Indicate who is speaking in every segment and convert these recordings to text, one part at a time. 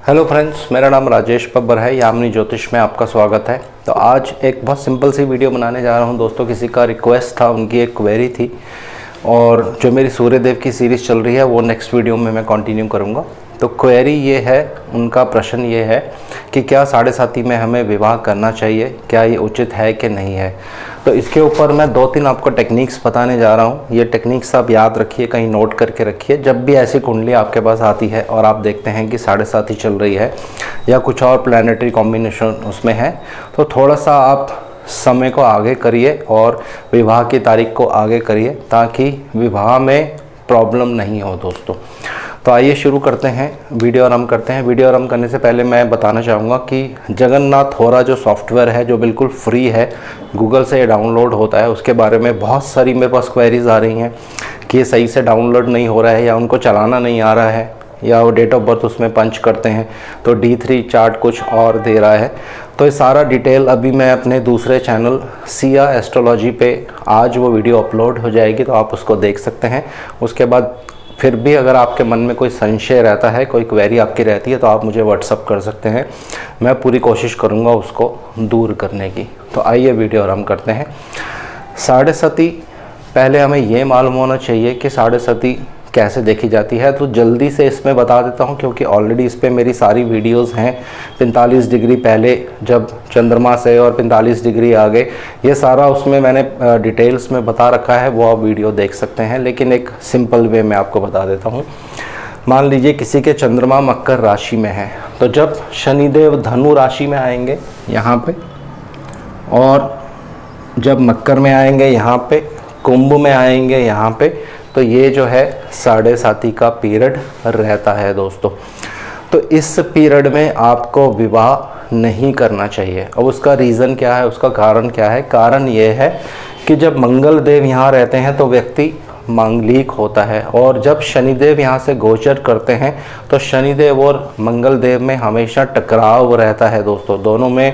Speaker 1: Hello friends, मेरा नाम राजेश बब्बर है। यामिनी ज्योतिष में आपका स्वागत है। तो आज एक बहुत सिंपल सी वीडियो बनाने जा रहा हूं दोस्तों। किसी का रिक्वेस्ट था, उनकी एक क्वेरी थी और जो मेरी सूर्यदेव की सीरीज़ चल रही है वो नेक्स्ट वीडियो में मैं कंटिन्यू करूंगा। तो क्वेरी ये है, उनका प्रश्न ये है कि क्या 7.5 में हमें विवाह करना चाहिए, क्या ये उचित है कि नहीं है। तो इसके ऊपर मैं 2-3 आपको टेक्निक्स बताने जा रहा हूँ। ये टेक्निक्स आप याद रखिए, कहीं नोट करके रखिए। जब भी ऐसी कुंडली आपके पास आती है और आप देखते हैं कि 7.5 चल रही है या कुछ और प्लानेटरी कॉम्बिनेशन उसमें है, तो थोड़ा सा आप समय को आगे करिए और विवाह की तारीख को आगे करिए ताकि विवाह में प्रॉब्लम नहीं हो दोस्तों। तो आइए शुरू करते हैं, वीडियो आरंभ करते हैं। वीडियो आरंभ करने से पहले मैं बताना चाहूँगा कि जगन्नाथ होरा जो सॉफ्टवेयर है, जो बिल्कुल फ्री है, गूगल से डाउनलोड होता है, उसके बारे में बहुत सारी मेरे पास क्वेरीज आ रही हैं कि ये सही से डाउनलोड नहीं हो रहा है या उनको चलाना नहीं आ रहा है या वो डेट ऑफ बर्थ उसमें पंच करते हैं तो D3 चार्ट कुछ और दे रहा है। तो ये सारा डिटेल अभी मैं अपने दूसरे चैनल सिया एस्ट्रोलॉजी पे आज वो वीडियो अपलोड हो जाएगी, तो आप उसको देख सकते हैं। उसके बाद फिर भी अगर आपके मन में कोई संशय रहता है, कोई क्वेरी आपकी रहती है, तो आप मुझे व्हाट्सअप कर सकते हैं। मैं पूरी कोशिश करूँगा उसको दूर करने की। तो आइए वीडियो आरंभ करते हैं। 7.5 पहले हमें ये मालूम होना चाहिए कि 7.5 कैसे देखी जाती है। तो जल्दी से इसमें बता देता हूँ क्योंकि ऑलरेडी इस पर मेरी सारी वीडियोस हैं। 45 डिग्री पहले जब चंद्रमा से और 45 डिग्री आगे, ये सारा उसमें मैंने डिटेल्स में बता रखा है, वो आप वीडियो देख सकते हैं। लेकिन एक सिंपल वे में आपको बता देता हूँ। मान लीजिए किसी के चंद्रमा मकर राशि में है, तो जब शनिदेव धनु राशि में आएंगे यहाँ पे, और जब मकर में आएंगे यहाँ पे, कुंभ में आएंगे यहाँ पे, तो ये जो है 7.5 का पीरियड रहता है दोस्तों। तो इस पीरियड में आपको विवाह नहीं करना चाहिए। अब उसका रीज़न क्या है, उसका कारण क्या है? कारण ये है कि जब मंगल देव यहाँ रहते हैं तो व्यक्ति मांगलिक होता है, और जब शनिदेव यहाँ से गोचर करते हैं तो शनिदेव और मंगल देव में हमेशा टकराव रहता है दोस्तों। दोनों में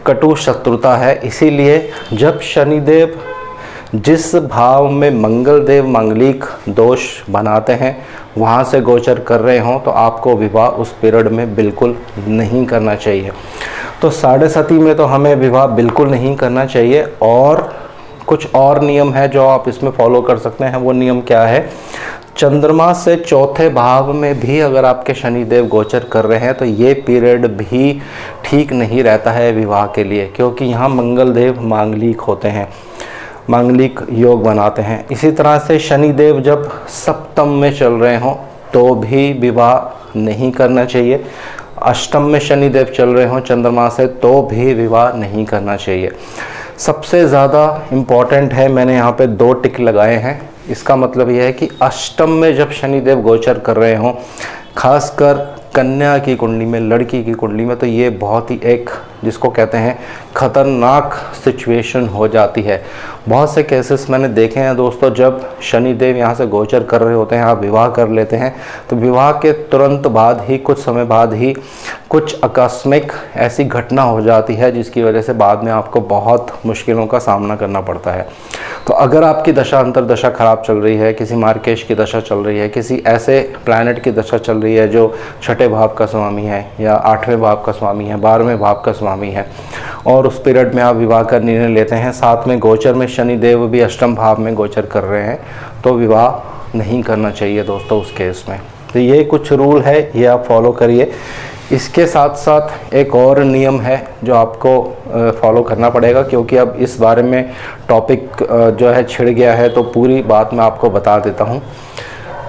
Speaker 1: कटु शत्रुता है। इसीलिए जब शनिदेव जिस भाव में मंगल देव मांगलिक दोष बनाते हैं वहाँ से गोचर कर रहे हों, तो आपको विवाह उस पीरियड में बिल्कुल नहीं करना चाहिए। तो 7.5 में तो हमें विवाह बिल्कुल नहीं करना चाहिए। और कुछ और नियम है जो आप इसमें फॉलो कर सकते हैं। वो नियम क्या है? चंद्रमा से चौथे भाव में भी अगर आपके शनिदेव गोचर कर रहे हैं तो ये पीरियड भी ठीक नहीं रहता है विवाह के लिए, क्योंकि यहाँ मंगल देव मांगलिक होते हैं, मांगलिक योग बनाते हैं। इसी तरह से शनिदेव जब सप्तम में चल रहे हों तो भी विवाह नहीं करना चाहिए। अष्टम में शनिदेव चल रहे हों चंद्रमा से तो भी विवाह नहीं करना चाहिए। सबसे ज़्यादा इम्पॉर्टेंट है, मैंने यहाँ पे 2 टिक लगाए हैं। इसका मतलब यह है कि अष्टम में जब शनिदेव गोचर कर रहे हों, खासकर कन्या की कुंडली में, लड़की की कुंडली में, तो ये बहुत ही एक जिसको कहते हैं खतरनाक सिचुएशन हो जाती है। बहुत से केसेस मैंने देखे हैं दोस्तों, जब शनिदेव यहाँ से गोचर कर रहे होते हैं, आप विवाह कर लेते हैं, तो विवाह के तुरंत बाद ही, कुछ समय बाद ही कुछ आकस्मिक ऐसी घटना हो जाती है जिसकी वजह से बाद में आपको बहुत मुश्किलों का सामना करना पड़ता है। तो अगर आपकी दशा अंतरदशा खराब चल रही है, किसी मार्केश की दशा चल रही है, किसी ऐसे प्लैनेट की दशा चल रही है जो 6ठे भाव का स्वामी है या 8वें भाव का स्वामी है, 12वें भाव का स्वामी है, और उस पीरियड में आप विवाह का निर्णय लेते हैं, साथ में गोचर में शनिदेव भी अष्टम भाव में गोचर कर रहे हैं, तो विवाह नहीं करना चाहिए दोस्तों उस केस में। तो ये कुछ रूल है, ये आप फॉलो करिए। इसके साथ साथ एक और नियम है जो आपको फॉलो करना पड़ेगा, क्योंकि अब इस बारे में टॉपिक जो है छिड़ गया है, तो पूरी बात मैं आपको बता देता हूँ।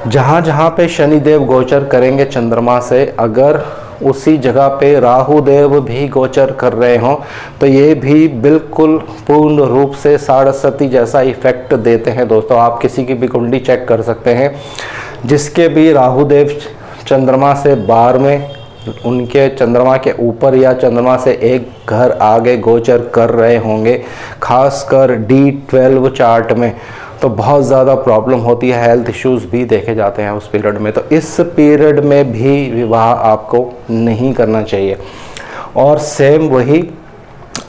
Speaker 1: जहाँ जहाँ पे शनिदेव गोचर करेंगे चंद्रमा से, अगर उसी जगह पे राहु देव भी गोचर कर रहे हों तो ये भी बिल्कुल पूर्ण रूप से 7.5 जैसा इफेक्ट देते हैं दोस्तों। आप किसी की भी कुंडली चेक कर सकते हैं, जिसके भी राहु देव चंद्रमा से 12 में, उनके चंद्रमा के ऊपर या चंद्रमा से एक घर आगे गोचर कर रहे होंगे, खासकर D12 चार्ट में, तो बहुत ज़्यादा प्रॉब्लम होती है, हेल्थ इश्यूज़ भी देखे जाते हैं उस पीरियड में। तो इस पीरियड में भी विवाह आपको नहीं करना चाहिए। और सेम वही,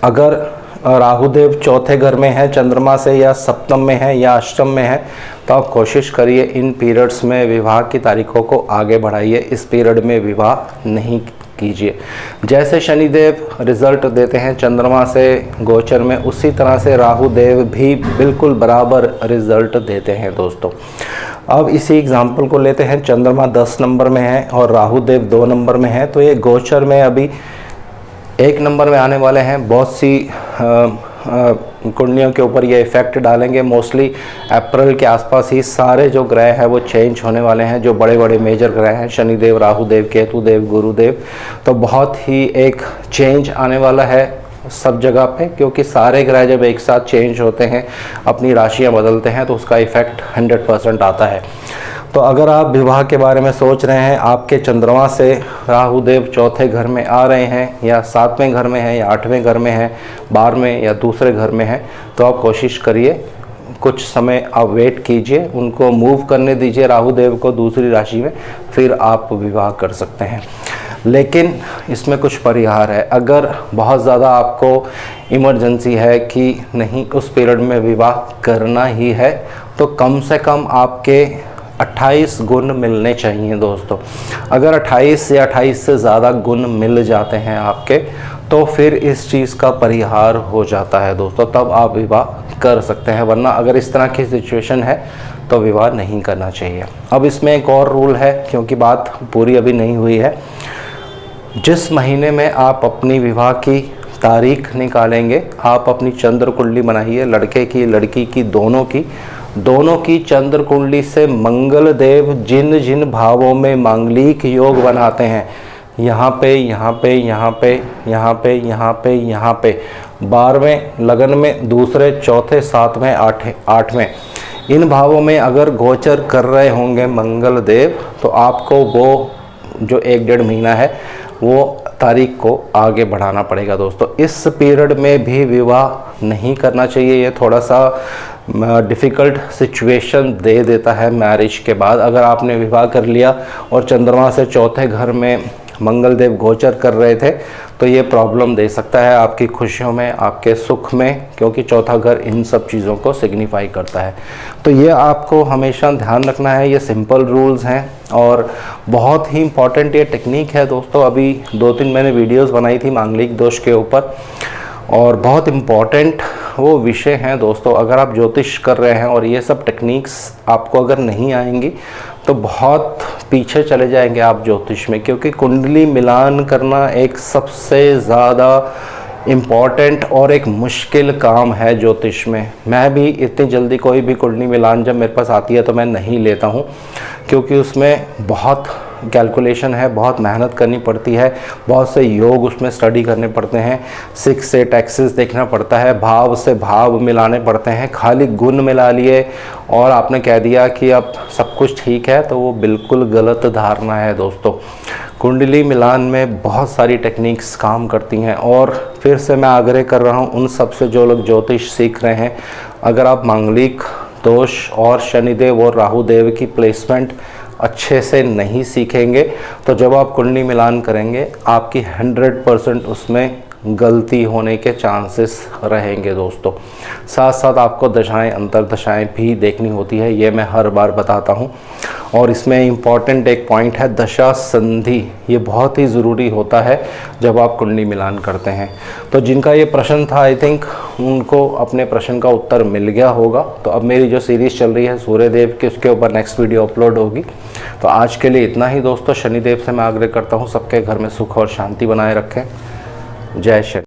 Speaker 1: अगर राहुदेव चौथे घर में है चंद्रमा से, या सप्तम में है, या अष्टम में है, तो आप कोशिश करिए इन पीरियड्स में विवाह की तारीखों को आगे बढ़ाइए। इस पीरियड में विवाह नहीं कीजिए। जैसे शनिदेव रिजल्ट देते हैं चंद्रमा से गोचर में, उसी तरह से राहुदेव भी बिल्कुल बराबर रिजल्ट देते हैं दोस्तों। अब इसी एग्जाम्पल को लेते हैं, चंद्रमा 10 नंबर में है और राहुदेव 2 नंबर में है, तो ये गोचर में अभी 1 नंबर में आने वाले हैं। बहुत सी कुंडलियों के ऊपर ये इफ़ेक्ट डालेंगे। मोस्टली अप्रैल के आसपास ही सारे जो ग्रह हैं वो चेंज होने वाले हैं, जो बड़े बड़े मेजर ग्रह हैं, शनिदेव, राहुदेव, केतुदेव, गुरुदेव, तो बहुत ही एक चेंज आने वाला है सब जगह पे, क्योंकि सारे ग्रह जब एक साथ चेंज होते हैं, अपनी राशियां बदलते हैं, तो उसका इफ़ेक्ट 100% आता है। तो अगर आप विवाह के बारे में सोच रहे हैं, आपके चंद्रमा से राहुदेव चौथे घर में आ रहे हैं, या 7वें घर में है, या 8वें घर में है, 12वें या दूसरे घर में है, तो आप कोशिश करिए, कुछ समय आप वेट कीजिए, उनको मूव करने दीजिए राहुदेव को दूसरी राशि में, फिर आप विवाह कर सकते हैं। लेकिन इसमें कुछ परिहार है। अगर बहुत ज़्यादा आपको इमरजेंसी है कि नहीं उस पीरियड में विवाह करना ही है, तो कम से कम आपके 28 गुण मिलने चाहिए दोस्तों। अगर 28 या 28 से ज़्यादा गुण मिल जाते हैं आपके, तो फिर इस चीज़ का परिहार हो जाता है दोस्तों, तब आप विवाह कर सकते हैं। वरना अगर इस तरह की सिचुएशन है तो विवाह नहीं करना चाहिए। अब इसमें एक और रूल है, क्योंकि बात पूरी अभी नहीं हुई है। जिस महीने में आप अपनी विवाह की तारीख निकालेंगे, आप अपनी चंद्र कुंडली बनाइए, लड़के की लड़की की दोनों की चंद्र कुंडली से मंगल देव जिन जिन भावों में मांगलिक योग बनाते हैं, यहाँ पे, यहाँ पे, यहाँ पे, यहाँ पे, यहाँ पे, यहाँ पे, 12वें लगन में, दूसरे, चौथे, 7वें, 8वें, इन भावों में अगर गोचर कर रहे होंगे मंगल देव, तो आपको वो जो 1-1.5 महीना है वो तारीख को आगे बढ़ाना पड़ेगा दोस्तों। इस पीरियड में भी विवाह नहीं करना चाहिए। ये थोड़ा सा डिफ़िकल्ट सिचुएशन दे देता है मैरिज के बाद। अगर आपने विवाह कर लिया और चंद्रमा से चौथे घर में मंगल देव गोचर कर रहे थे, तो ये प्रॉब्लम दे सकता है आपकी खुशियों में, आपके सुख में, क्योंकि चौथा घर इन सब चीज़ों को सिग्निफाई करता है। तो ये आपको हमेशा ध्यान रखना है। ये सिंपल रूल्स हैं और बहुत ही इम्पॉर्टेंट ये टेक्निक है दोस्तों। अभी 2-3 मैंने वीडियोस बनाई थी मांगलिक दोष के ऊपर, और बहुत इम्पॉर्टेंट वो विषय हैं दोस्तों। अगर आप ज्योतिष कर रहे हैं और ये सब टेक्निक्स आपको अगर नहीं आएंगी, तो बहुत पीछे चले जाएंगे आप ज्योतिष में, क्योंकि कुंडली मिलान करना एक सबसे ज़्यादा इम्पॉर्टेंट और एक मुश्किल काम है ज्योतिष में। मैं भी इतनी जल्दी कोई भी कुंडली मिलान जब मेरे पास आती है तो मैं नहीं लेता हूँ, क्योंकि उसमें बहुत कैलकुलेशन है, बहुत मेहनत करनी पड़ती है, बहुत से योग उसमें स्टडी करने पड़ते हैं, 6 से टैक्सेस देखना पड़ता है, भाव से भाव मिलाने पड़ते हैं। खाली गुण मिला लिए और आपने कह दिया कि अब सब कुछ ठीक है, तो वो बिल्कुल गलत धारणा है दोस्तों। कुंडली मिलान में बहुत सारी टेक्निक्स काम करती हैं, और फिर से मैं आग्रह कर रहा हूँ उन सब से जो लोग ज्योतिष सीख रहे हैं, अगर आप मांगलिक दोष और शनिदेव और राहुदेव की प्लेसमेंट अच्छे से नहीं सीखेंगे, तो जब आप कुंडली मिलान करेंगे आपकी 100% उसमें गलती होने के चांसेस रहेंगे दोस्तों। साथ साथ आपको दशाएं, अंतर्दशाएं भी देखनी होती है, ये मैं हर बार बताता हूँ। और इसमें इम्पॉर्टेंट एक पॉइंट है दशा संधि, ये बहुत ही ज़रूरी होता है जब आप कुंडली मिलान करते हैं। तो जिनका ये प्रश्न था, आई थिंक उनको अपने प्रश्न का उत्तर मिल गया होगा। तो अब मेरी जो सीरीज़ चल रही है सूर्यदेव की, उसके ऊपर नेक्स्ट वीडियो अपलोड होगी। तो आज के लिए इतना ही दोस्तों। शनिदेव से मैं आग्रह करता हूँ सबके घर में सुख और शांति बनाए रखें। जय शनि।